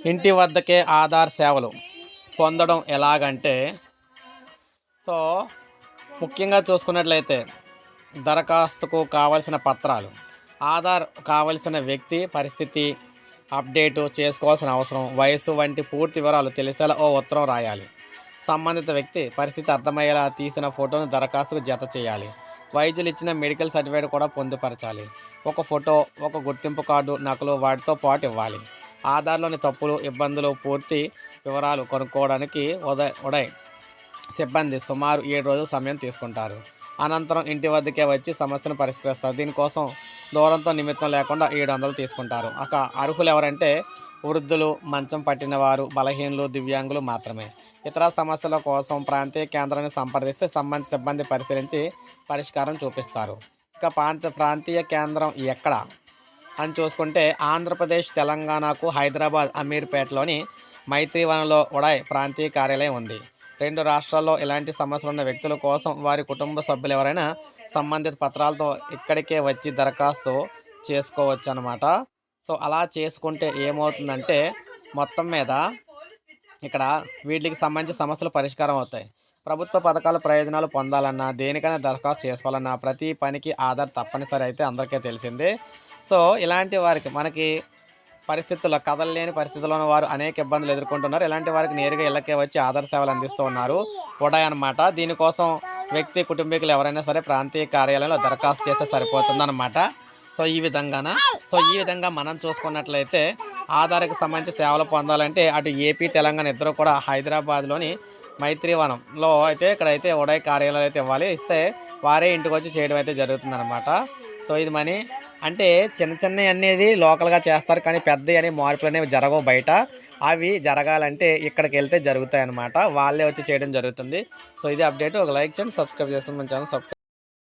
ఇంటి వద్దకే ఆధార్ సేవలు పొందడం ఎలాగంటే, సో ముఖ్యంగా చూసుకున్నట్లయితే దరఖాస్తుకు కావలసిన పత్రాలు, ఆధార్ కావలసిన వ్యక్తి పరిస్థితి అప్డేటు చేసుకోవాల్సిన అవసరం, వయసు వంటి పూర్తి వివరాలు తెలిసేలా ఓ ఉత్తరం రాయాలి. సంబంధిత వ్యక్తి పరిస్థితి అర్థమయ్యేలా తీసిన ఫోటోను దరఖాస్తుకు జత చేయాలి. వైద్యులు ఇచ్చిన మెడికల్ సర్టిఫికేట్ కూడా పొందుపరచాలి. ఒక ఫోటో, ఒక గుర్తింపు కార్డు నకలు వాటితో పాటు ఇవ్వాలి. ఆధార్లోని తప్పులు, ఇబ్బందులు పూర్తి వివరాలు కనుక్కోవడానికి ఉదయ్ సిబ్బంది సుమారు 7 రోజులు సమయం తీసుకుంటారు. అనంతరం ఇంటి వద్దకే వచ్చి సమస్యను పరిష్కరిస్తారు. దీనికోసం దూరంతో నిమిత్తం లేకుండా 700 తీసుకుంటారు. అర్హులు ఎవరంటే వృద్ధులు, మంచం పట్టిన వారు, బలహీనులు, దివ్యాంగులు మాత్రమే. ఇతర సమస్యల కోసం ప్రాంతీయ కేంద్రాన్ని సంప్రదిస్తే సంబంధిత సిబ్బంది పరిశీలించి పరిష్కారం చూపిస్తారు. ఇక ప్రాంతీయ కేంద్రం ఎక్కడ అని చూసుకుంటే ఆంధ్రప్రదేశ్, తెలంగాణకు హైదరాబాద్ అమీర్పేటలోని మైత్రివనంలో ఉడాయ్ ప్రాంతీయ కార్యాలయం ఉంది. 2 రాష్ట్రాల్లో ఇలాంటి సమస్యలు ఉన్న వ్యక్తుల కోసం వారి కుటుంబ సభ్యులు ఎవరైనా సంబంధిత పత్రాలతో ఇక్కడికే వచ్చి దరఖాస్తు చేసుకోవచ్చు అన్నమాట. సో అలా చేసుకుంటే ఏమవుతుందంటే మొత్తం మీద ఇక్కడ వీటికి సంబంధించిన సమస్యలు పరిష్కారం అవుతాయి. ప్రభుత్వ పథకాల ప్రయోజనాలు పొందాలన్నా, దేనికైనా దరఖాస్తు చేసుకోవాలన్నా ప్రతి పనికి ఆధార్ తప్పనిసరి అయితే అందరికీ తెలిసిందే. సో ఇలాంటి వారికి మనకి పరిస్థితుల్లో కదలలేని పరిస్థితుల్లో ఉన్న వారు అనేక ఇబ్బందులు ఎదుర్కొంటున్నారు. ఇలాంటి వారికి నేరుగా ఇళ్ళకే వచ్చి ఆధార్ సేవలు అందిస్తూ ఉన్నారు ఉడాయ్ అన్నమాట. దీనికోసం వ్యక్తి, కుటుంబీకులు ఎవరైనా సరే ప్రాంతీయ కార్యాలయంలో దరఖాస్తు చేస్తే సరిపోతుందన్నమాట. సో ఈ విధంగా మనం చూసుకున్నట్లయితే ఆధార్కి సంబంధించి సేవలు పొందాలంటే అటు ఏపీ, తెలంగాణ ఇద్దరు కూడా హైదరాబాద్లోని మైత్రివనంలో ఇక్కడైతే ఉడాయ్ కార్యాలయం అయితే ఇవ్వాలి. ఇస్తే వారే ఇంటికి వచ్చి చేయడం అయితే జరుగుతుందన్నమాట. సో ఇది అంటే చిన్నవి అనేది లోకల్గా చేస్తారు, కానీ పెద్దవి అని మార్పులు అనేవి జరగవు బయట. అవి జరగాలంటే ఇక్కడికి వెళ్తే జరుగుతాయి అన్నమాట. వాళ్ళే వచ్చి చేయడం జరుగుతుంది. సో ఇది అప్డేట్. ఒక లైక్ చేయండి, సబ్స్క్రైబ్ చేసుకోండి, మన ఛానల్ సబ్స్క్రైబ్